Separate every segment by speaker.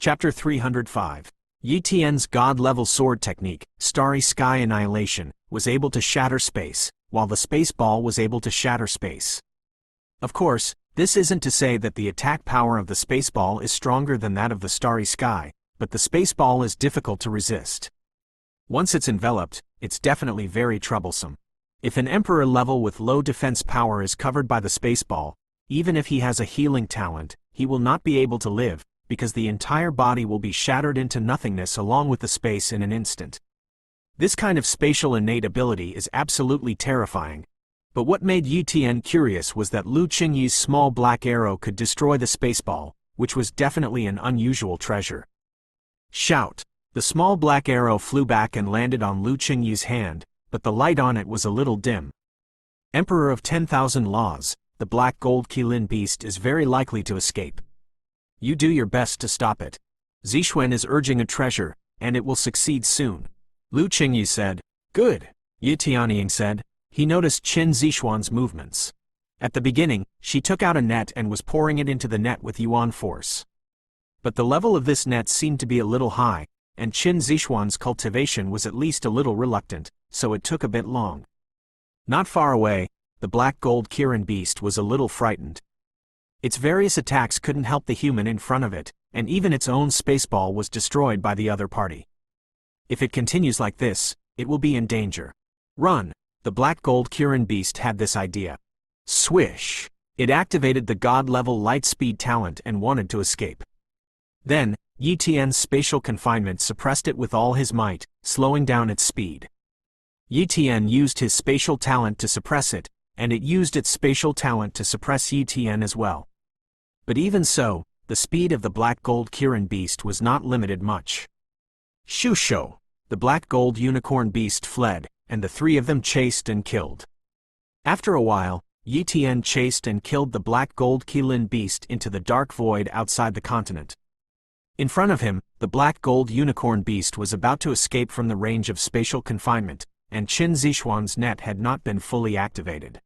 Speaker 1: Chapter 305. Yi Tian's god-level sword technique, Starry Sky Annihilation, was able to shatter space, while the space ball was able to shatter space. Of course, this isn't to say that the attack power of the space ball is stronger than that of the starry sky, but the space ball is difficult to resist. Once it's enveloped, it's definitely very troublesome. If an emperor level with low defense power is covered by the space ball, even if he has a healing talent, he will not be able to live, because the entire body will be shattered into nothingness along with the space in an instant. This kind of spatial innate ability is absolutely terrifying. But what made Yi Tian curious was that Lu Qingyu's small black arrow could destroy the space ball, which was definitely an unusual treasure. Shout! The small black arrow flew back and landed on Lu Qingyu's hand, but the light on it was a little dim. Emperor of 10,000 Laws, the black gold Qilin beast is very likely to escape. You do your best to stop it. Zixuan is urging a treasure, and it will succeed soon. Lu Qingyu said. Good. Yi Tianying said. He noticed Qin Zixuan's movements. At the beginning, she took out a net and was pouring it into the net with yuan force. But the level of this net seemed to be a little high, and Qin Zixuan's cultivation was at least a little reluctant, so it took a bit long. Not far away, the black gold Kirin beast was a little frightened. Its various attacks couldn't help the human in front of it, and even its own spaceball was destroyed by the other party. If it continues like this, it will be in danger. Run! The black gold Kirin beast had this idea. Swish! It activated the god-level light speed talent and wanted to escape. Then, Yi Tian's spatial confinement suppressed it with all his might, slowing down its speed. Yi Tian used his spatial talent to suppress it, and it used its spatial talent to suppress Yi Tian as well. But even so, the speed of the black gold Kirin beast was not limited much. Shusho! The black gold unicorn beast fled, and the three of them chased and killed. After a while, Yi Tian chased and killed the black gold Qilin beast into the dark void outside the continent. In front of him, the black gold unicorn beast was about to escape from the range of spatial confinement, and Qin Zixuan's net had not been fully activated.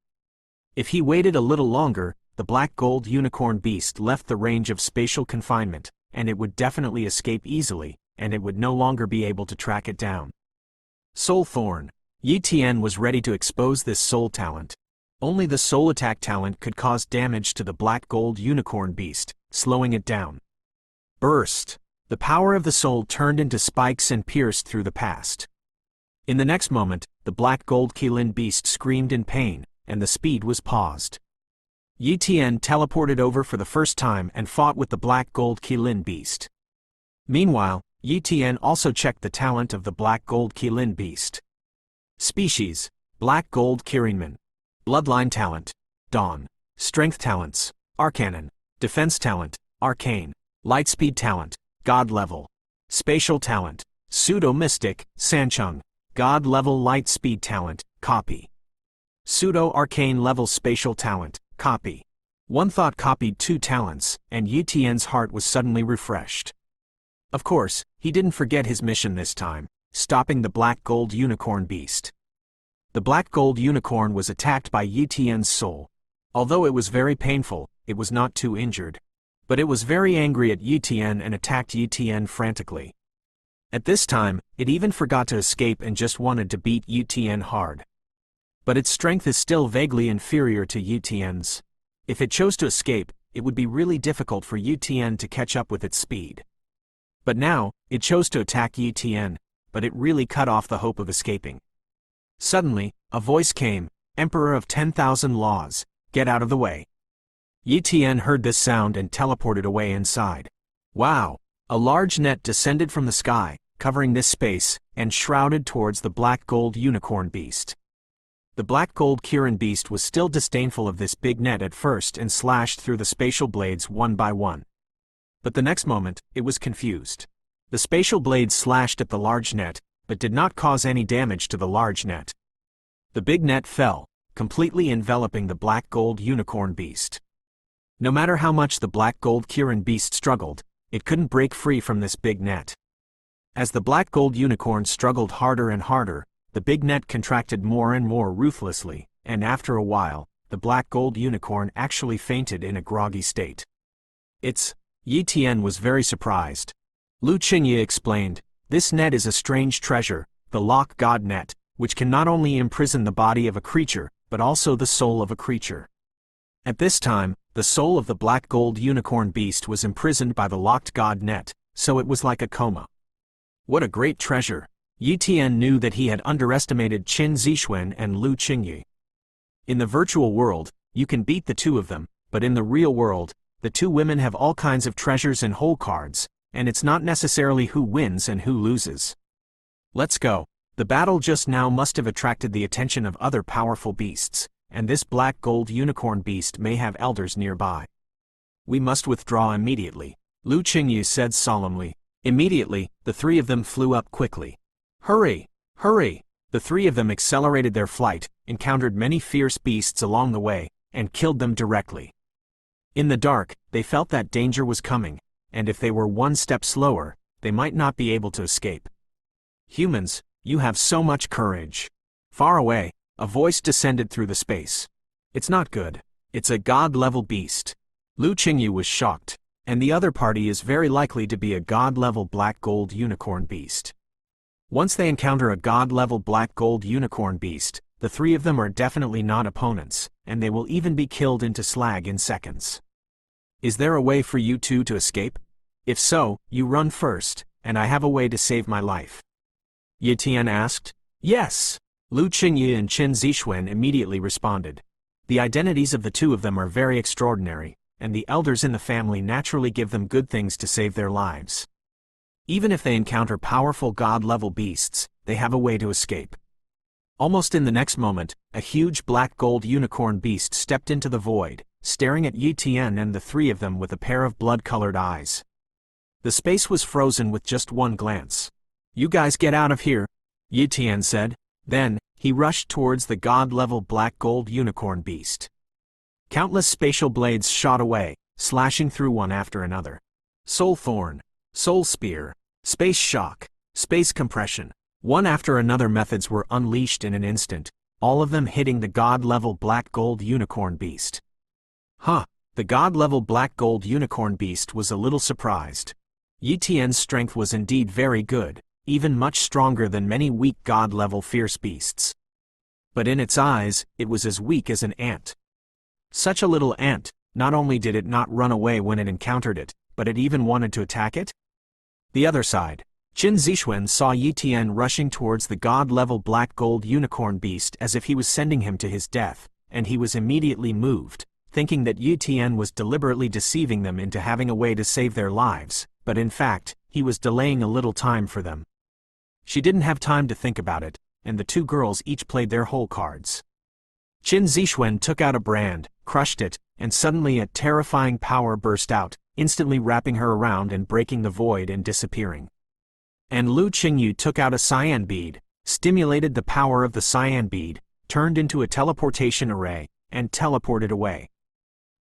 Speaker 1: If he waited a little longer, the black gold unicorn beast left the range of spatial confinement, and it would definitely escape easily, and it would no longer be able to track it down. Soul Thorn. Yi Tian was ready to expose this soul talent. Only the soul attack talent could cause damage to the black gold unicorn beast, slowing it down. Burst. The power of the soul turned into spikes and pierced through the past. In the next moment, the black gold Qilin beast screamed in pain, and the speed was paused. Yi Tian teleported over for the first time and fought with the black gold Qilin beast. Meanwhile, Yi Tian also checked the talent of the black gold Qilin beast. Species: Black Gold Kirinman. Bloodline talent: Dawn. Strength talents: Arcanon. Defense talent: Arcane. Lightspeed talent: God level. Spatial talent: Pseudo-Mystic, Sancheng. God level Lightspeed talent: Copy. Pseudo-Arcane level Spatial talent: Copy. One thought copied two talents, and Yi Tian's heart was suddenly refreshed. Of course, he didn't forget his mission this time, stopping the black gold unicorn beast. The black gold unicorn was attacked by Yi Tian's soul. Although it was very painful, it was not too injured. But it was very angry at Yi Tian and attacked Yi Tian frantically. At this time, it even forgot to escape and just wanted to beat Yi Tian hard. But its strength is still vaguely inferior to Yi Tian's. If it chose to escape, it would be really difficult for Yi Tian to catch up with its speed. But now, it chose to attack Yi Tian, but it really cut off the hope of escaping. Suddenly, a voice came, Emperor of 10,000 Laws, get out of the way. Yi Tian heard this sound and teleported away inside. Wow! A large net descended from the sky, covering this space, and shrouded towards the black gold unicorn beast. The black gold Kirin beast was still disdainful of this big net at first and slashed through the spatial blades one by one. But the next moment, it was confused. The spatial blades slashed at the large net, but did not cause any damage to the large net. The big net fell, completely enveloping the black gold unicorn beast. No matter how much the black gold Kirin beast struggled, it couldn't break free from this big net. As the black gold unicorn struggled harder and harder, the big net contracted more and more ruthlessly, and after a while, the black gold unicorn actually fainted in a groggy state. Yi Tian was very surprised, Lu Qingye explained, "This net is a strange treasure, the lock god net, which can not only imprison the body of a creature, but also the soul of a creature." At this time, the soul of the black gold unicorn beast was imprisoned by the locked god net, so it was like a coma. What a great treasure! Yi Tian knew that he had underestimated Qin Zixuan and Lu Qingye. In the virtual world, you can beat the two of them, but in the real world, the two women have all kinds of treasures and hole cards, and it's not necessarily who wins and who loses. Let's go. The battle just now must have attracted the attention of other powerful beasts, and this black gold unicorn beast may have elders nearby. We must withdraw immediately, Lu Qingye said solemnly. Immediately, the three of them flew up quickly. Hurry! Hurry! The three of them accelerated their flight, encountered many fierce beasts along the way, and killed them directly. In the dark, they felt that danger was coming, and if they were one step slower, they might not be able to escape. Humans, you have so much courage. Far away, a voice descended through the space. It's not good. It's a god-level beast. Lu Qingye was shocked, and the other party is very likely to be a god-level black gold unicorn beast. Once they encounter a god-level black gold unicorn beast, the three of them are definitely not opponents, and they will even be killed into slag in seconds. Is there a way for you two to escape? If so, you run first, and I have a way to save my life. Yi Tian asked. Yes. Lu Qingye and Qin Zixuan immediately responded. The identities of the two of them are very extraordinary, and the elders in the family naturally give them good things to save their lives. Even if they encounter powerful god-level beasts, they have a way to escape. Almost in the next moment, a huge black gold unicorn beast stepped into the void, staring at Yi Tian and the three of them with a pair of blood-colored eyes. The space was frozen with just one glance. You guys get out of here, Yi Tian said. Then, he rushed towards the god-level black gold unicorn beast. Countless spatial blades shot away, slashing through one after another. Soul Thorn, Soul Spear, Space Shock, Space Compression. One after another methods were unleashed in an instant, all of them hitting the god-level black gold unicorn beast. The god-level black gold unicorn beast was a little surprised. Yi Tian's strength was indeed very good, even much stronger than many weak god-level fierce beasts. But in its eyes, it was as weak as an ant. Such a little ant, not only did it not run away when it encountered it, but it even wanted to attack it? The other side. Qin Zixuan saw Yi Tian rushing towards the god-level black gold unicorn beast as if he was sending him to his death, and he was immediately moved, thinking that Yi Tian was deliberately deceiving them into having a way to save their lives, but in fact, he was delaying a little time for them. She didn't have time to think about it, and the two girls each played their hole cards. Qin Zixuan took out a brand, crushed it, and suddenly a terrifying power burst out, instantly wrapping her around and breaking the void and disappearing. And Lu Qingye took out a cyan bead, stimulated the power of the cyan bead, turned into a teleportation array, and teleported away.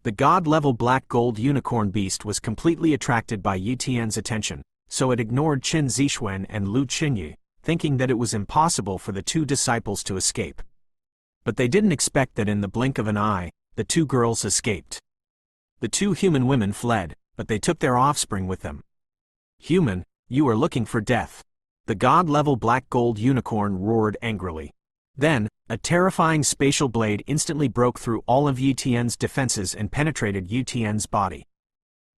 Speaker 1: The god-level black gold unicorn beast was completely attracted by Yi Tian's attention, so it ignored Qin Zixuan and Lu Qingye, thinking that it was impossible for the two disciples to escape. But they didn't expect that in the blink of an eye, the two girls escaped. The two human women fled, but they took their offspring with them. Human, you are looking for death. The god-level black gold unicorn roared angrily. Then, a terrifying spatial blade instantly broke through all of Yi Tian's defenses and penetrated Yi Tian's body.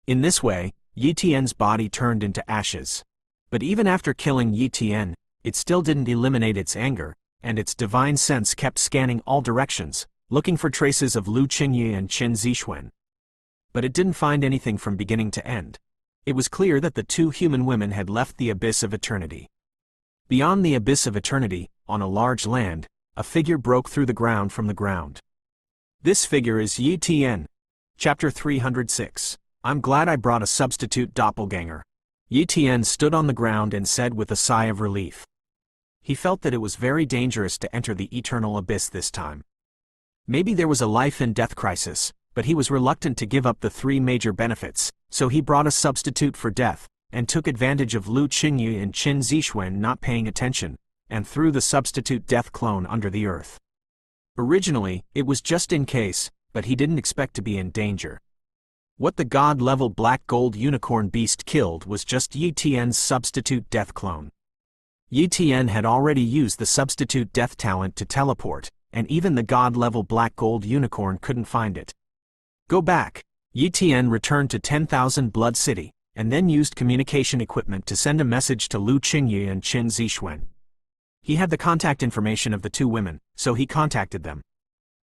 Speaker 1: In this way, Yi Tian's body turned into ashes. But even after killing Yi Tian, it still didn't eliminate its anger, and its divine sense kept scanning all directions, looking for traces of Lu Qingye and Qin Zixuan. But it didn't find anything from beginning to end. It was clear that the two human women had left the abyss of eternity. Beyond the abyss of eternity, on a large land, a figure broke through the ground from the ground. This figure is Yi Tian. Chapter 306. I'm glad I brought a substitute doppelganger. Yi Tian stood on the ground and said with a sigh of relief. He felt that it was very dangerous to enter the eternal abyss this time. Maybe there was a life and death crisis, but he was reluctant to give up the three major benefits, so he brought a substitute for death, and took advantage of Lu Qingye and Qin Zixuan not paying attention, and threw the substitute death clone under the earth. Originally, it was just in case, but he didn't expect to be in danger. What the god-level black gold unicorn beast killed was just Yi Tian's substitute death clone. Yi Tian had already used the substitute death talent to teleport, and even the god-level black gold unicorn couldn't find it. Go back. Yi Tian returned to 10,000 Blood City, and then used communication equipment to send a message to Lu Qingyi and Qin Zixuan. He had the contact information of the two women, so he contacted them.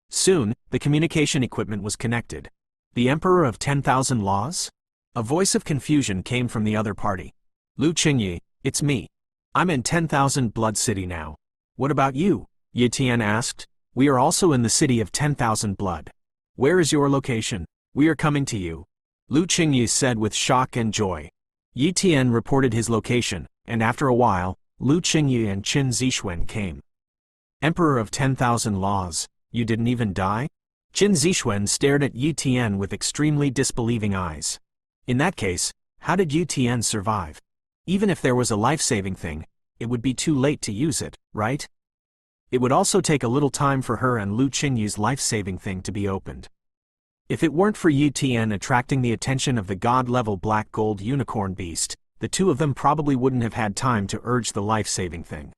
Speaker 1: Soon, the communication equipment was connected. The Emperor of 10,000 Laws? A voice of confusion came from the other party. Lu Qingyi, it's me. I'm in 10,000 Blood City now. What about you? Yi Tian asked. We are also in the city of 10,000 Blood. Where is your location? We are coming to you. Lu Qingyi said with shock and joy. Yi Tian reported his location, and after a while, Lu Qingyi and Qin Zixuan came. Emperor of 10,000 Laws, you didn't even die? Qin Zixuan stared at Yi Tian with extremely disbelieving eyes. In that case, how did Yi Tian survive? Even if there was a life-saving thing, it would be too late to use it, right? It would also take a little time for her and Lu Qingyi's life-saving thing to be opened. If it weren't for Yi Tian attracting the attention of the god-level black gold unicorn beast, the two of them probably wouldn't have had time to urge the life-saving thing.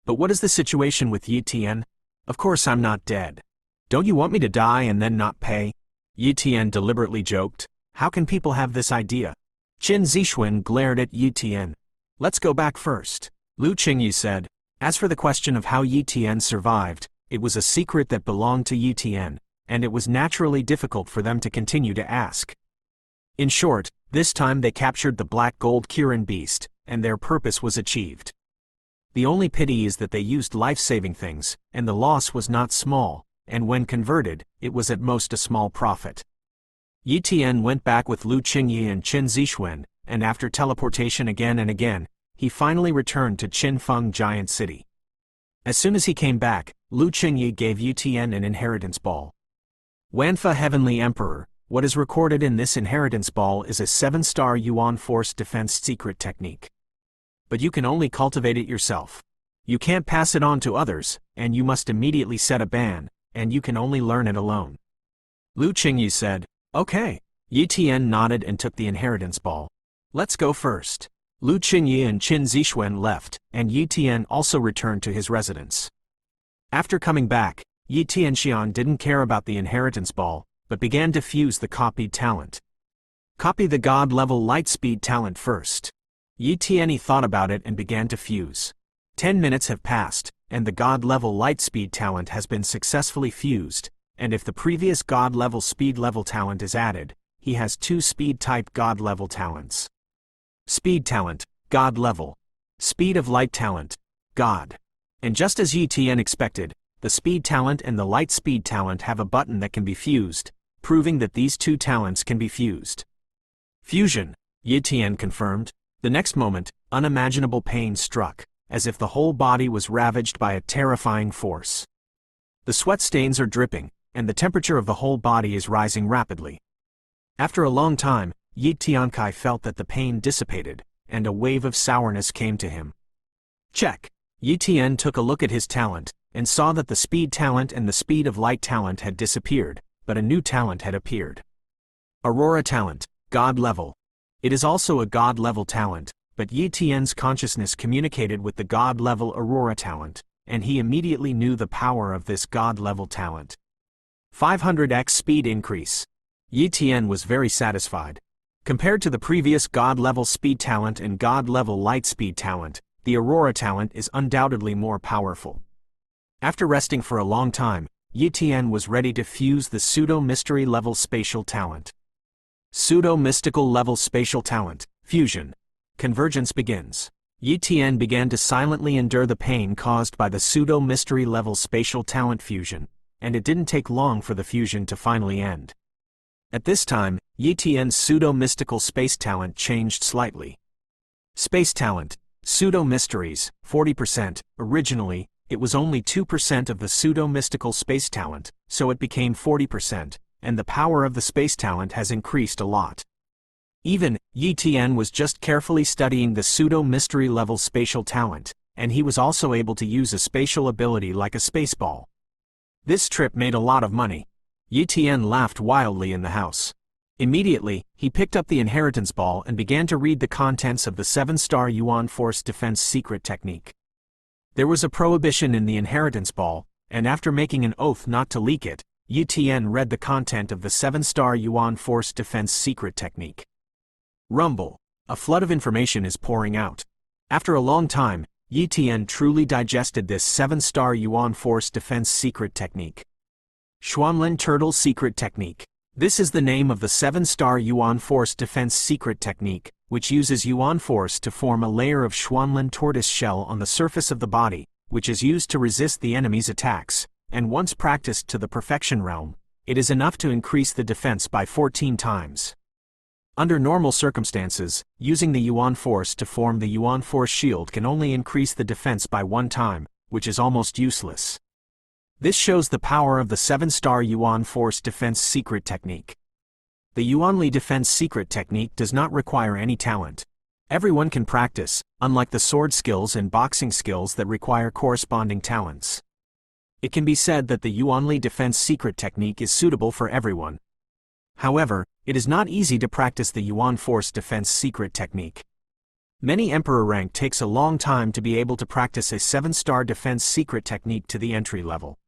Speaker 1: But what is the situation with Yi Tian? Of course I'm not dead. Don't you want me to die and then not pay? Yi Tian deliberately joked. How can people have this idea? Qin Zixuan glared at Yi Tian. Let's go back first. Lu Qingyi said. As for the question of how Yi Tian survived, it was a secret that belonged to Yi Tian, and it was naturally difficult for them to continue to ask. In short, this time they captured the black gold Kirin beast, and their purpose was achieved. The only pity is that they used life-saving things, and the loss was not small, and when converted, it was at most a small profit. Yi Tian went back with Lu Qingyi and Qin Zixuan, and after teleportation again and again, he finally returned to Qinfeng Giant City. As soon as he came back, Lu Qingyi gave Yi Tian an inheritance ball. Wanfa Heavenly Emperor, what is recorded in this inheritance ball is a 7-star Yuan Force Defense secret technique. But you can only cultivate it yourself. You can't pass it on to others, and you must immediately set a ban, and you can only learn it alone. Lu Qingyi said, Okay. Yi Tian nodded and took the inheritance ball. Let's go first. Lu Qingyi and Qin Zixuan left, and Yi Tian also returned to his residence. After coming back, Yi Tianxian didn't care about the inheritance ball, but began to fuse the copied talent. Copy the god-level lightspeed talent first. Yi Tianyi thought about it and began to fuse. 10 minutes have passed, and the god-level lightspeed talent has been successfully fused, and if the previous god-level speed-level talent is added, he has 2 speed-type god-level talents. Speed talent, God level. Speed of light talent, God. And just as Yi Tian expected, the speed talent and the light speed talent have a button that can be fused, proving that these two talents can be fused. Fusion, Yi Tian confirmed. The next moment, unimaginable pain struck, as if the whole body was ravaged by a terrifying force. The sweat stains are dripping, and the temperature of the whole body is rising rapidly. After a long time, Yi Tiankai felt that the pain dissipated, and a wave of sourness came to him. Check. Yi Tian took a look at his talent, and saw that the speed talent and the speed of light talent had disappeared, but a new talent had appeared. Aurora talent, God level. It is also a God level talent, but Yi Tian's consciousness communicated with the God level Aurora talent, and he immediately knew the power of this God level talent. 500x speed increase. Yi Tian was very satisfied. Compared to the previous God-level speed talent and God-level light speed talent, the Aurora talent is undoubtedly more powerful. After resting for a long time, Yi Tian was ready to fuse the pseudo-mystery level spatial talent. Pseudo-mystical level spatial talent, fusion. Convergence begins. Yi Tian began to silently endure the pain caused by the pseudo-mystery level spatial talent fusion, and it didn't take long for the fusion to finally end. At this time, Yi Tian's pseudo-mystical space talent changed slightly. Space talent, pseudo-mysteries, 40%, originally, it was only 2% of the pseudo-mystical space talent, so it became 40%, and the power of the space talent has increased a lot. Even, Yi Tian was just carefully studying the pseudo-mystery level spatial talent, and he was also able to use a spatial ability like a spaceball. This trip made a lot of money. Yi Tian laughed wildly in the house. Immediately, he picked up the inheritance ball and began to read the contents of the 7-star Yuan Force Defense Secret Technique. There was a prohibition in the inheritance ball, and after making an oath not to leak it, Yutian read the content of the 7-star Yuan Force Defense Secret Technique. Rumble. A flood of information is pouring out. After a long time, Yitian truly digested this 7-star Yuan Force Defense Secret Technique. Xuanlin Turtle Secret Technique. This is the name of the 7-star Yuan Force Defense Secret Technique, which uses Yuan Force to form a layer of Xuanlin tortoise shell on the surface of the body, which is used to resist the enemy's attacks, and once practiced to the perfection realm, it is enough to increase the defense by 14 times. Under normal circumstances, using the Yuan Force to form the Yuan Force shield can only increase the defense by 1 time, which is almost useless. This shows the power of the 7-star Yuan Force Defense Secret Technique. The Yuanli Defense Secret Technique does not require any talent. Everyone can practice, unlike the sword skills and boxing skills that require corresponding talents. It can be said that the Yuanli Defense Secret Technique is suitable for everyone. However, it is not easy to practice the Yuan Force Defense Secret Technique. Many Emperor rank takes a long time to be able to practice a 7-star Defense Secret Technique to the entry level.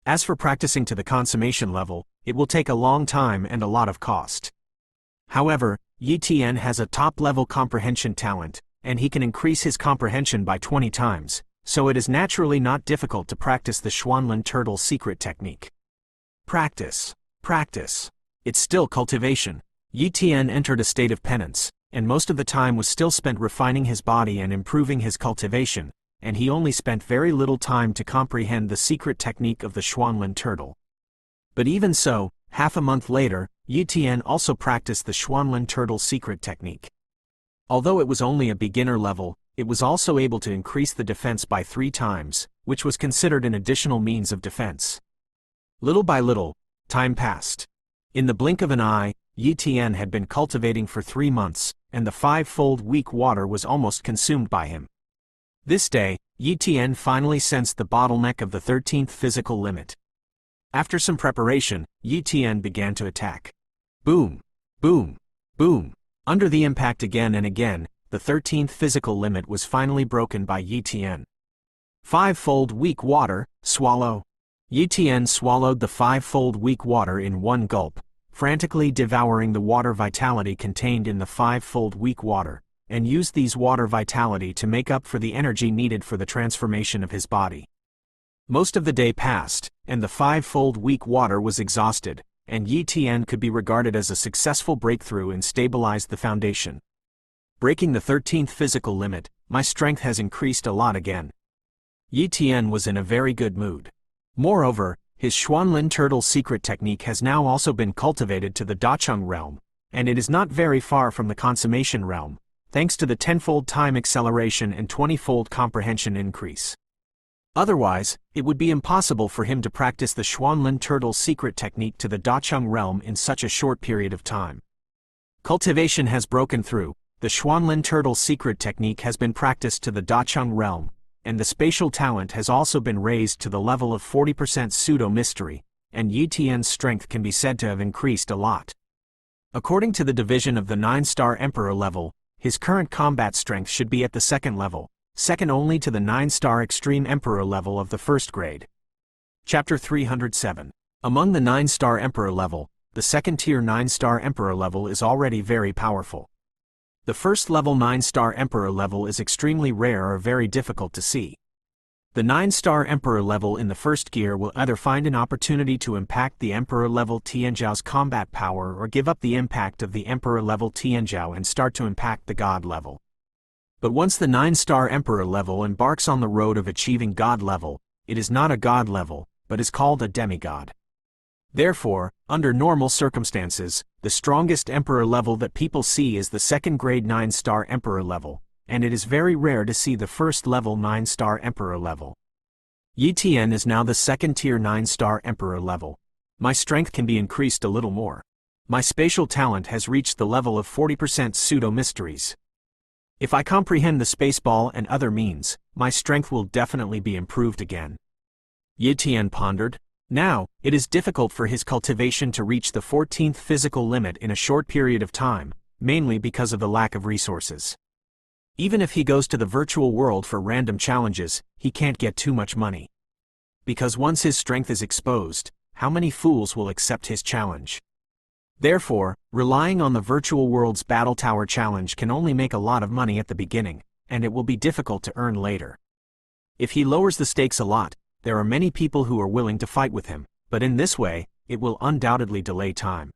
Speaker 1: As for practicing to the consummation level, it will take a long time and a lot of cost. However, Yi Tian has a top-level comprehension talent, and he can increase his comprehension by 20 times, so it is naturally not difficult to practice the Xuanlin Turtle Secret Technique. Practice. Practice. It's still cultivation. Yi Tian entered a state of penance, and most of the time was still spent refining his body and improving his cultivation, and he only spent very little time to comprehend the secret technique of the Xuanlin turtle. But even so, half a month later, Yi Tian also practiced the Xuanlin Turtle Secret Technique. Although it was only a beginner level, it was also able to increase the defense by 3 times, which was considered an additional means of defense. Little by little, time passed. In the blink of an eye, Yi Tian had been cultivating for 3 months, and the 5-fold weak water was almost consumed by him. This day, Yi Tian finally sensed the bottleneck of the 13th physical limit. After some preparation, Yi Tian began to attack. Boom! Boom! Boom! Under the impact again and again, the 13th physical limit was finally broken by Yi Tian. 5-fold weak water, swallow. Yi Tian swallowed the 5-fold weak water in one gulp, frantically devouring the water vitality contained in the 5-fold weak water, and used these water vitality to make up for the energy needed for the transformation of his body. Most of the day passed, and the 5-fold weak water was exhausted, and Yi Tian could be regarded as a successful breakthrough and stabilized the foundation. Breaking the 13th physical limit, my strength has increased a lot again. Yi Tian was in a very good mood. Moreover, his Xuanlin Turtle Secret Technique has now also been cultivated to the Dacheng realm, and it is not very far from the consummation realm, thanks to the 10-fold time acceleration and 20-fold comprehension increase. Otherwise, it would be impossible for him to practice the Xuanlin Turtle Secret Technique to the Dacheng realm in such a short period of time. Cultivation has broken through, the Xuanlin Turtle Secret Technique has been practiced to the Dacheng realm, and the spatial talent has also been raised to the level of 40% pseudo-mystery, and Yi Tian's strength can be said to have increased a lot. According to the division of the 9-star Emperor level, his current combat strength should be at the 2nd level, second only to the 9-star Extreme Emperor level of the 1st grade. Chapter 307. Among the 9-star Emperor level, the 2nd-tier 9-star Emperor level is already very powerful. The 1st level 9-star Emperor level is extremely rare or very difficult to see. The 9-star Emperor level in the 1st gear will either find an opportunity to impact the Emperor level Tianzhao's combat power or give up the impact of the Emperor level Tianzhao and start to impact the God level. But once the 9-star Emperor level embarks on the road of achieving God level, it is not a God level, but is called a demigod. Therefore, under normal circumstances, the strongest Emperor level that people see is the 2nd grade 9-star Emperor level, and it is very rare to see the 1st level 9-star Emperor level. Yi Tian is now the 2nd tier 9-star Emperor level. My strength can be increased a little more. My spatial talent has reached the level of 40% pseudo-mysteries. If I comprehend the spaceball and other means, my strength will definitely be improved again. Yi Tian pondered. Now, it is difficult for his cultivation to reach the 14th physical limit in a short period of time, mainly because of the lack of resources. Even if he goes to the virtual world for random challenges, he can't get too much money. Because once his strength is exposed, how many fools will accept his challenge? Therefore, relying on the virtual world's Battle Tower challenge can only make a lot of money at the beginning, and it will be difficult to earn later. If he lowers the stakes a lot, there are many people who are willing to fight with him, but in this way, it will undoubtedly delay time.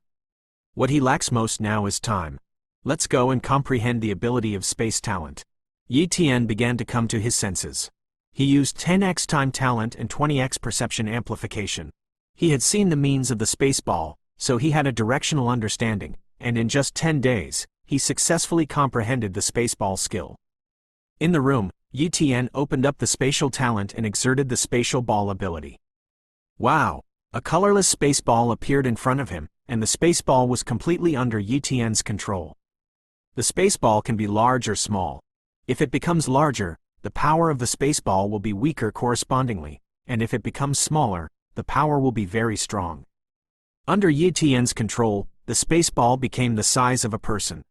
Speaker 1: What he lacks most now is time. Let's go and comprehend the ability of space talent. Yi Tian began to come to his senses. He used 10x time talent and 20x perception amplification. He had seen the means of the space ball, so he had a directional understanding, and in just 10 days, he successfully comprehended the space ball skill. In the room, Yi Tian opened up the spatial talent and exerted the spatial ball ability. Wow! A colorless space ball appeared in front of him, and the space ball was completely under Yi Tian's control. The space ball can be large or small. If it becomes larger, the power of the space ball will be weaker correspondingly, and if it becomes smaller, the power will be very strong. Under Yi Tian's control, the space ball became the size of a person.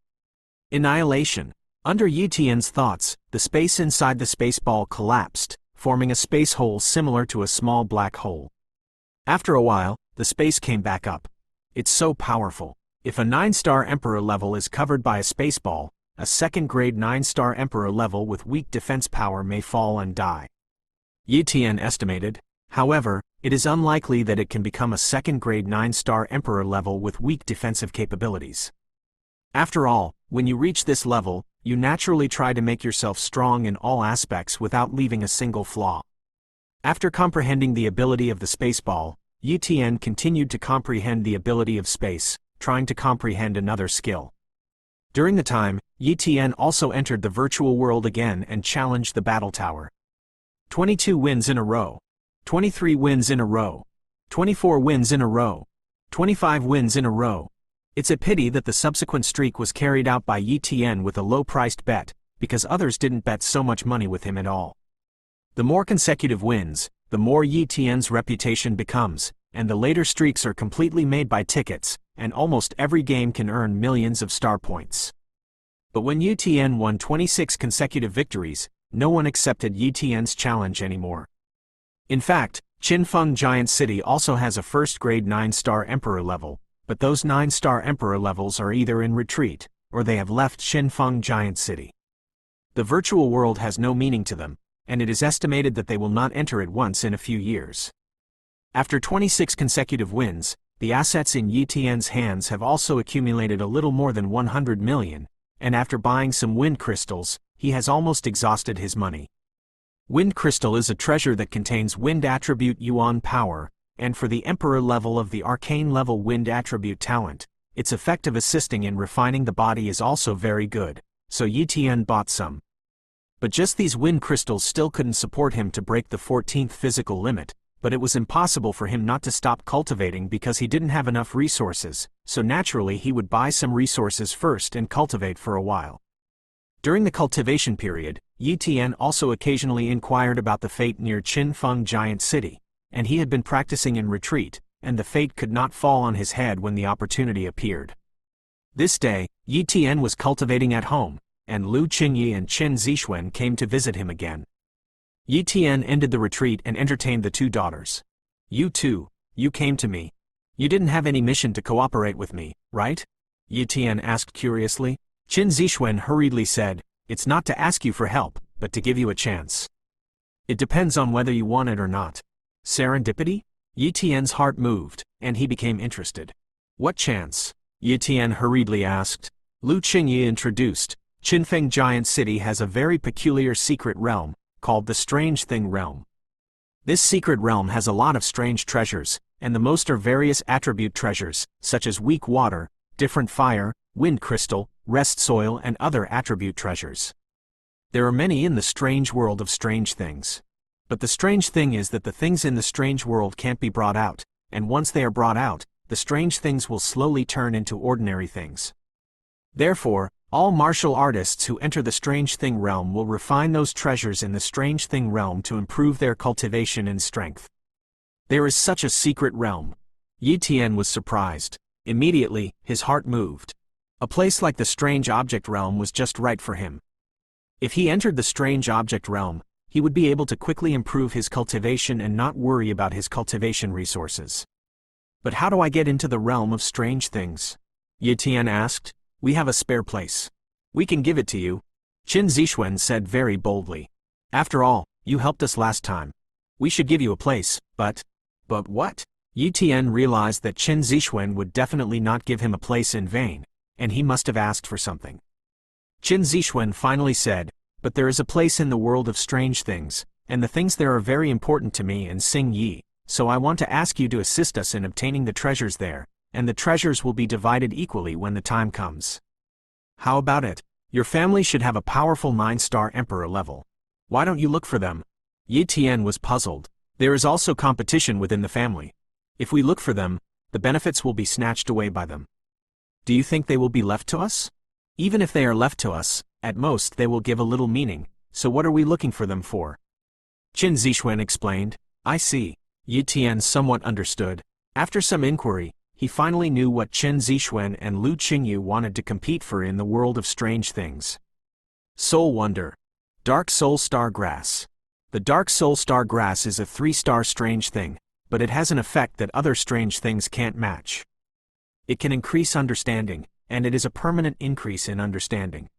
Speaker 1: Annihilation. Under Yi Tian's thoughts, the space inside the space ball collapsed, forming a space hole similar to a small black hole. After a while, the space came back up. It's so powerful. If a 9-star Emperor level is covered by a space ball, a second-grade 9-star Emperor level with weak defense power may fall and die. Yi Tian estimated. However, it is unlikely that it can become a second-grade 9-star Emperor level with weak defensive capabilities. After all, when you reach this level, you naturally try to make yourself strong in all aspects without leaving a single flaw. After comprehending the ability of the space ball, Yi Tian continued to comprehend the ability of space, trying to comprehend another skill. During the time, Yi Tian also entered the virtual world again and challenged the battle tower. 22 wins in a row. 23 wins in a row. 24 wins in a row. 25 wins in a row. It's a pity that the subsequent streak was carried out by Yi Tian with a low-priced bet, because others didn't bet so much money with him at all. The more consecutive wins, the more Yi Tian's reputation becomes, and the later streaks are completely made by tickets, and almost every game can earn millions of star points. But when Yi Tian won 26 consecutive victories, no one accepted Yi Tian's challenge anymore. In fact, Qinfeng Giant City also has a first-grade 9-star Emperor level, but those 9-star Emperor levels are either in retreat, or they have left Qinfeng Giant City. The virtual world has no meaning to them, and it is estimated that they will not enter it once in a few years. After 26 consecutive wins, the assets in Yi Tian's hands have also accumulated a little more than 100 million, and after buying some wind crystals, he has almost exhausted his money. Wind crystal is a treasure that contains wind attribute yuan power, and for the Emperor level of the arcane level wind attribute talent, its effect of assisting in refining the body is also very good, so Yi Tian bought some. But just these wind crystals still couldn't support him to break the 14th physical limit, but it was impossible for him not to stop cultivating because he didn't have enough resources, so naturally he would buy some resources first and cultivate for a while. During the cultivation period, Yi Tian also occasionally inquired about the fate near Qinfeng Giant City, and he had been practicing in retreat, and the fate could not fall on his head when the opportunity appeared. This day, Yi Tian was cultivating at home, and Lu Qinyi and Chen Zixuan came to visit him again. Yi Tian ended the retreat and entertained the two daughters. You too, you came to me. You didn't have any mission to cooperate with me, right? Yi Tian asked curiously. Chen Zixuan hurriedly said, it's not to ask you for help, but to give you a chance. It depends on whether you want it or not. Serendipity? Yi Tian's heart moved, and he became interested. What chance? Yi Tian hurriedly asked. Lu Qingyi introduced. Qinfeng Giant City has a very peculiar secret realm, called the Strange Thing Realm. This secret realm has a lot of strange treasures, and the most are various attribute treasures, such as weak water, different fire, wind crystal, rest soil and other attribute treasures. There are many in the strange world of strange things. But the strange thing is that the things in the strange world can't be brought out, and once they are brought out, the strange things will slowly turn into ordinary things. Therefore, all martial artists who enter the Strange Thing realm will refine those treasures in the Strange Thing realm to improve their cultivation and strength. There is such a secret realm. Yi Tian was surprised. Immediately, his heart moved. A place like the strange object realm was just right for him. If he entered the strange object realm, he would be able to quickly improve his cultivation and not worry about his cultivation resources. But how do I get into the realm of strange things? Yi Tian asked. We have a spare place. We can give it to you, Qin Zixuan said very boldly. After all, you helped us last time. We should give you a place, but what? Yi Tian realized that Qin Zixuan would definitely not give him a place in vain, and he must have asked for something. Qin Zixuan finally said, but there is a place in the world of strange things, and the things there are very important to me and Xing Yi, so I want to ask you to assist us in obtaining the treasures there, and the treasures will be divided equally when the time comes. How about it? Your family should have a powerful 9-star emperor level. Why don't you look for them? Yi Tian was puzzled. There is also competition within the family. If we look for them, the benefits will be snatched away by them. Do you think they will be left to us? Even if they are left to us, at most they will give a little meaning, so what are we looking for them for? Qin Zixuan explained. I see. Yi Tian somewhat understood. After some inquiry, he finally knew what Qin Zixuan and Lu Qingyu wanted to compete for in the world of strange things. Soul Wonder. Dark Soul Star Grass. The Dark Soul Star Grass is a 3-star strange thing, but it has an effect that other strange things can't match. It can increase understanding, and it is a permanent increase in understanding.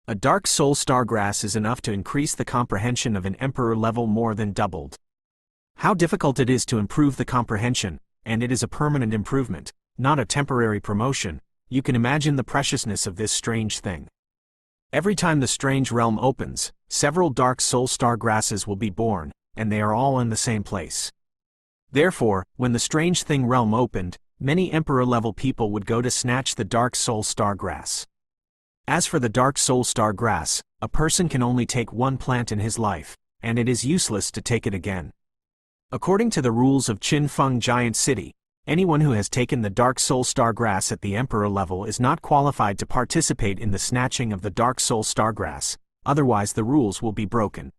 Speaker 1: A Dark Soul Star Grass is enough to increase the comprehension of an emperor level more than doubled. How difficult it is to improve the comprehension, and it is a permanent improvement, not a temporary promotion. You can imagine the preciousness of this strange thing. Every time the strange realm opens, several Dark Soul Star Grasses will be born, and they are all in the same place. Therefore, when the strange thing realm opened, many emperor-level people would go to snatch the Dark Soul Star Grass. As for the Dark Soul Star Grass, a person can only take one plant in his life, and it is useless to take it again. According to the rules of Qinfeng Giant City, anyone who has taken the Dark Soul Star Grass at the Emperor level is not qualified to participate in the snatching of the Dark Soul Star Grass, otherwise the rules will be broken.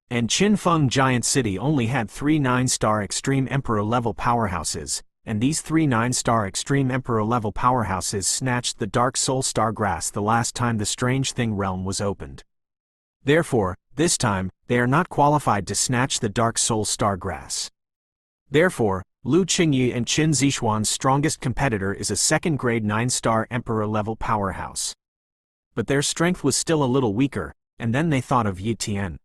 Speaker 1: And Qinfeng Giant City only had 3 9-star Extreme Emperor level powerhouses, and these 3 9-star Extreme Emperor level powerhouses snatched the Dark Soul Star Grass the last time the Strange Thing realm was opened. Therefore, this time, they are not qualified to snatch the Dark Soul Star Grass. Therefore, Lu Qingyi and Qin Zixuan's strongest competitor is a second-grade 9-star Emperor-level powerhouse. But their strength was still a little weaker, and then they thought of Yi Tian.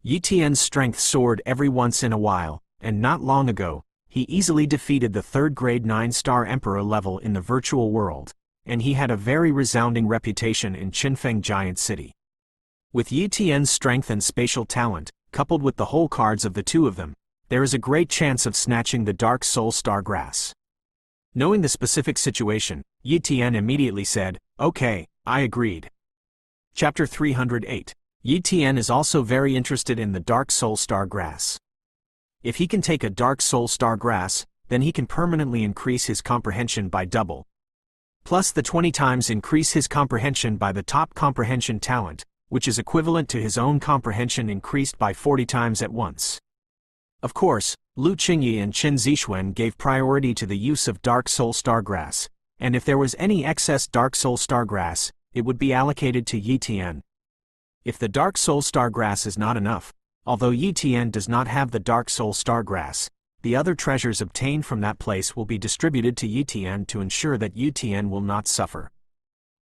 Speaker 1: Yi Tian's strength soared every once in a while, and not long ago, he easily defeated the third-grade 9-star Emperor level in the virtual world, and he had a very resounding reputation in Qinfeng Giant City. With Yi Tian's strength and spatial talent, coupled with the whole cards of the two of them, there is a great chance of snatching the Dark Soul Star Grass. Knowing the specific situation, Yi Tian immediately said, "Okay, I agreed." Chapter 308. Yi Tian is also very interested in the Dark Soul Star Grass. If he can take a Dark Soul Star Grass, then he can permanently increase his comprehension by double. Plus the 20 times increase his comprehension by the top comprehension talent, which is equivalent to his own comprehension increased by 40 times at once. Of course, Lu Qingyi and Qin Zixuan gave priority to the use of Dark Soul Star Grass, and if there was any excess Dark Soul Star Grass, it would be allocated to Yi Tian. If the Dark Soul Star Grass is not enough, although Yi Tian does not have the Dark Soul Star Grass, the other treasures obtained from that place will be distributed to Yi Tian to ensure that Yi Tian will not suffer.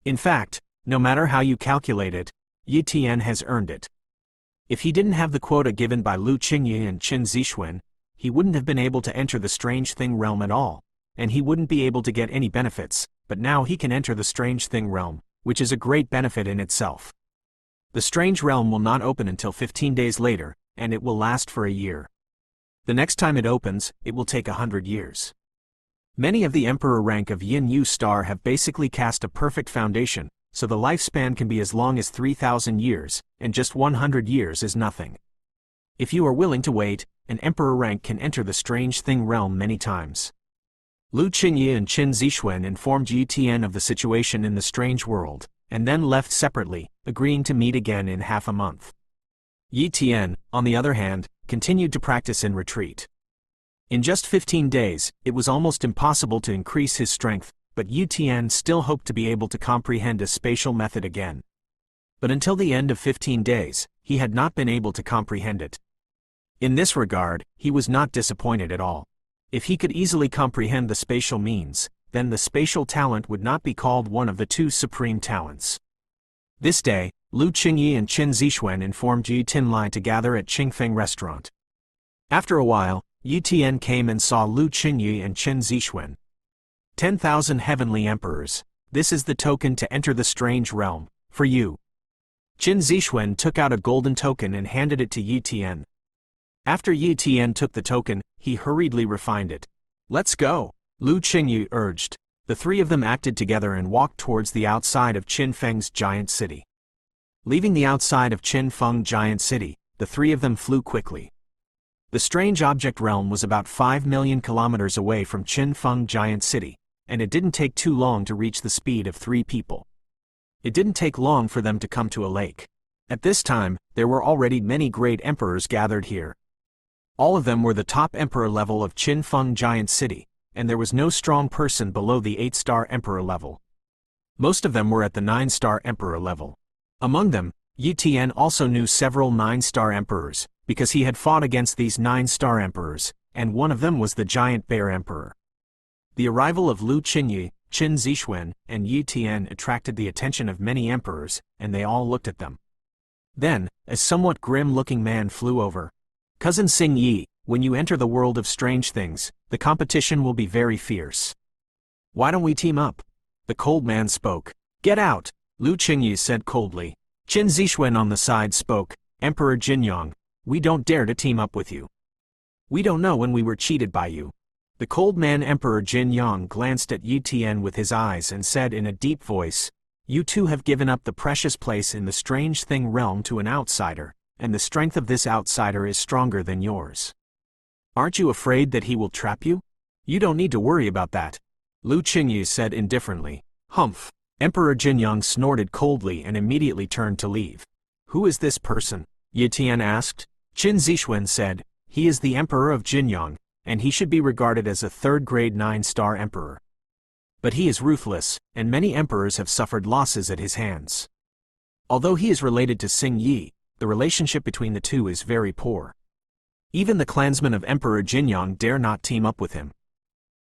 Speaker 1: In fact, no matter how you calculate it, Yi Tian has earned it. If he didn't have the quota given by Lu Qingyi and Qin Zixuan, he wouldn't have been able to enter the Strange Thing realm at all, and he wouldn't be able to get any benefits, but now he can enter the Strange Thing realm, which is a great benefit in itself. The Strange Realm will not open until 15 days later, and it will last for a year. The next time it opens, it will take 100 years. Many of the Emperor rank of Yin Yu Star have basically cast a perfect foundation, so the lifespan can be as long as 3,000 years, and just 100 years is nothing. If you are willing to wait, an Emperor rank can enter the Strange Thing realm many times. Lu Qingyi and Qin Zixuan informed Yi Tian of the situation in the strange world, and then left separately, agreeing to meet again in half a month. Yi Tian, on the other hand, continued to practice in retreat. In just 15 days, it was almost impossible to increase his strength, but Yu Tian still hoped to be able to comprehend a spatial method again. But until the end of 15 days, he had not been able to comprehend it. In this regard, he was not disappointed at all. If he could easily comprehend the spatial means, then the spatial talent would not be called one of the two supreme talents. This day, Lu Qingyi and Qin Zixuan informed Yu Tinlai to gather at Qingfeng restaurant. After a while, Yu Tian came and saw Lu Qingyi and Qin Zixuan. 10,000 heavenly emperors, this is the token to enter the strange realm, for you. Qin Zixuan took out a golden token and handed it to Yu Tian. After Yu Tian took the token, he hurriedly refined it. Let's go, Lu Qingyi urged. The three of them acted together and walked towards the outside of Qinfeng's giant city. Leaving the outside of Qinfeng giant city, the three of them flew quickly. The strange object realm was about 5 million kilometers away from Qinfeng giant city, and it didn't take too long to reach the speed of 3 people. It didn't take long for them to come to a lake. At this time, there were already many great emperors gathered here. All of them were the top emperor level of Qinfeng giant city, and there was no strong person below the 8-star emperor level. Most of them were at the 9-star emperor level. Among them, Yu Tian also knew several 9-star emperors, because he had fought against these 9-star emperors, and one of them was the giant bear emperor. The arrival of Lu Qingyi, Qin Zixuan, and Yu Tian attracted the attention of many emperors, and they all looked at them. Then, a somewhat grim-looking man flew over. Cousin Xing Yi, when you enter the world of strange things, the competition will be very fierce. Why don't we team up? The cold man spoke. Get out, Lu Qingyi said coldly. Qin Zixuan on the side spoke. Emperor Jinyang, we don't dare to team up with you. We don't know when we were cheated by you. The cold man Emperor Jinyang glanced at Yu Tian with his eyes and said in a deep voice, you two have given up the precious place in the strange thing realm to an outsider, and the strength of this outsider is stronger than yours. Aren't you afraid that he will trap you? You don't need to worry about that, Lu Qingyi said indifferently. Humph. Emperor Jinyang snorted coldly and immediately turned to leave. Who is this person? Yu Tian asked. Qin Zixuan said, he is the emperor of Jinyang, and he should be regarded as a third-grade 9-star emperor. But he is ruthless, and many emperors have suffered losses at his hands. Although he is related to Xing Yi, the relationship between the two is very poor. Even the clansmen of Emperor Jinyang dare not team up with him.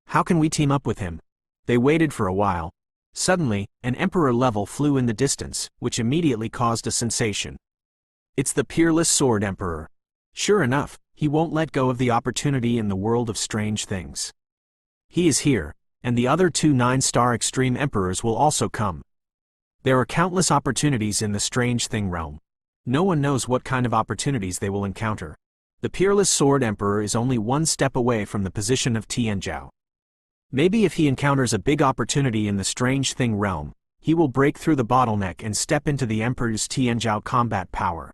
Speaker 1: How can we team up with him? They waited for a while. Suddenly, an emperor level flew in the distance, which immediately caused a sensation. It's the peerless sword emperor. Sure enough, he won't let go of the opportunity in the world of strange things. He is here, and the other 2 9-star extreme emperors will also come. There are countless opportunities in the strange thing realm. No one knows what kind of opportunities they will encounter. The peerless sword emperor is only 1 step away from the position of Tianzhao. Maybe if he encounters a big opportunity in the strange thing realm, he will break through the bottleneck and step into the emperor's Tianzhao combat power.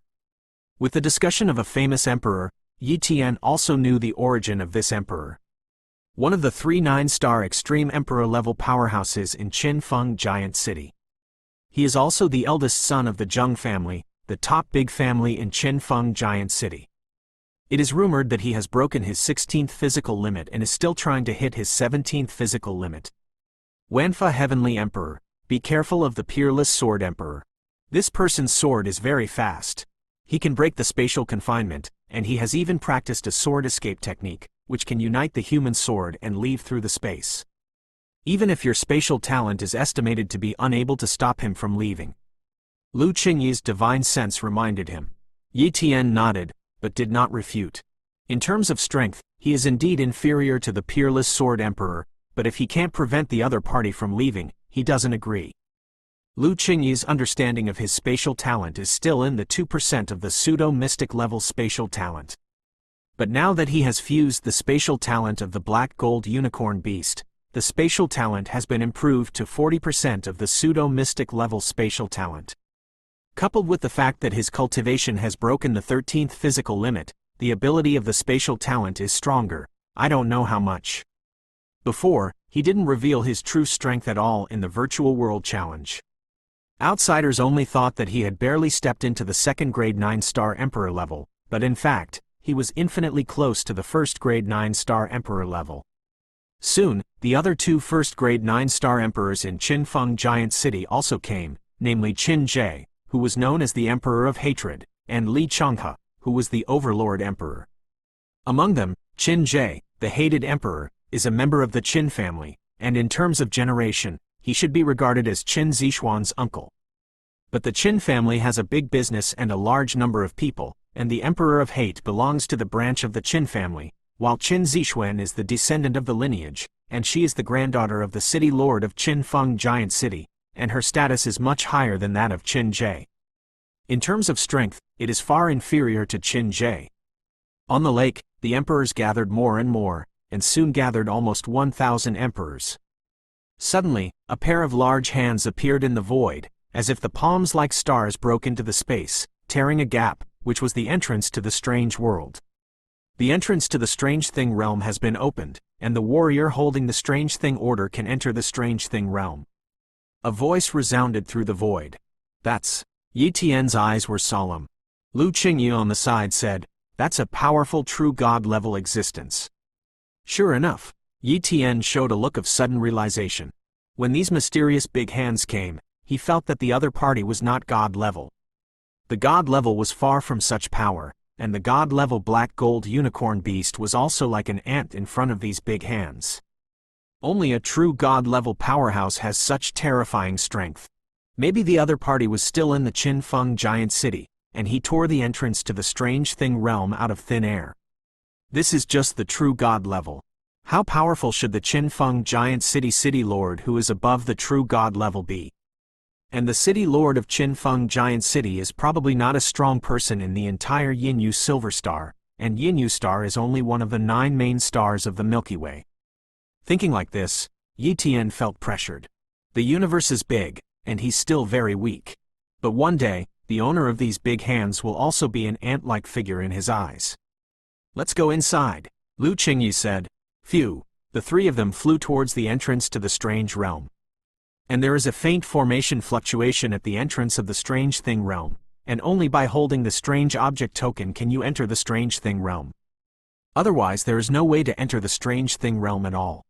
Speaker 1: With the discussion of a famous emperor, Yu Tian also knew the origin of this emperor. One of the 3 9-star extreme emperor level powerhouses in Qinfeng giant city. He is also the eldest son of the Zheng family, the top big family in Qinfeng giant city. It is rumored that he has broken his 16th physical limit and is still trying to hit his 17th physical limit. Wanfa Heavenly Emperor, be careful of the peerless sword emperor. This person's sword is very fast. He can break the spatial confinement, and he has even practiced a sword escape technique, which can unite the human sword and leave through the space. Even if your spatial talent is estimated to be unable to stop him from leaving. Lu Qingyi's divine sense reminded him. Yu Tian nodded, but did not refute. In terms of strength, he is indeed inferior to the peerless sword emperor, but if he can't prevent the other party from leaving, he doesn't agree. Lu Qingyi's understanding of his spatial talent is still in the 2% of the pseudo-mystic level spatial talent. But now that he has fused the spatial talent of the black gold unicorn beast, the spatial talent has been improved to 40% of the pseudo-mystic level spatial talent. Coupled with the fact that his cultivation has broken the 13th physical limit, the ability of the spatial talent is stronger, I don't know how much. Before, he didn't reveal his true strength at all in the virtual world challenge. Outsiders only thought that he had barely stepped into the 2nd grade 9-star emperor level, but in fact, he was infinitely close to the first-grade 9-star emperor level. Soon, the other two first-grade 9-star emperors in Qinfeng Giant City also came, namely Qin Jie, who was known as the Emperor of Hatred, and Li Changhe, who was the Overlord Emperor. Among them, Qin Jie, the hated emperor, is a member of the Qin family, and in terms of generation, he should be regarded as Qin Zixuan's uncle. But the Qin family has a big business and a large number of people, and the Emperor of Hate belongs to the branch of the Qin family, while Qin Zixuan is the descendant of the lineage, and she is the granddaughter of the city lord of Qinfeng Giant City, and her status is much higher than that of Qin Jie. In terms of strength, it is far inferior to Qin Jie. On the lake, the emperors gathered more and more, and soon gathered almost 1,000 emperors. Suddenly, a pair of large hands appeared in the void, as if the palms like stars broke into the space, tearing a gap, which was the entrance to the strange world. The entrance to the strange thing realm has been opened, and the warrior holding the strange thing order can enter the strange thing realm. A voice resounded through the void. That's... Yi Tian's eyes were solemn. Lu Qingyu on the side said, "That's a powerful true god-level existence." Sure enough, Yi Tian showed a look of sudden realization. When these mysterious big hands came, he felt that the other party was not god-level. The god-level was far from such power, and the god-level black gold unicorn beast was also like an ant in front of these big hands. Only a true god-level powerhouse has such terrifying strength. Maybe the other party was still in the Qinfeng Giant City, and he tore the entrance to the strange thing realm out of thin air. This is just the true god level. How powerful should the Qinfeng Giant City Lord who is above the true god level be? And the City Lord of Qinfeng Giant City is probably not a strong person in the entire Yinyu Silver Star, and Yinyu Star is only one of the 9 main stars of the Milky Way. Thinking like this, Yi Tian felt pressured. The universe is big, and he's still very weak. But one day, the owner of these big hands will also be an ant-like figure in his eyes. "Let's go inside," Lu Qingyu said. Phew, the three of them flew towards the entrance to the strange realm. And there is a faint formation fluctuation at the entrance of the strange thing realm, and only by holding the strange object token can you enter the strange thing realm. Otherwise there is no way to enter the strange thing realm at all.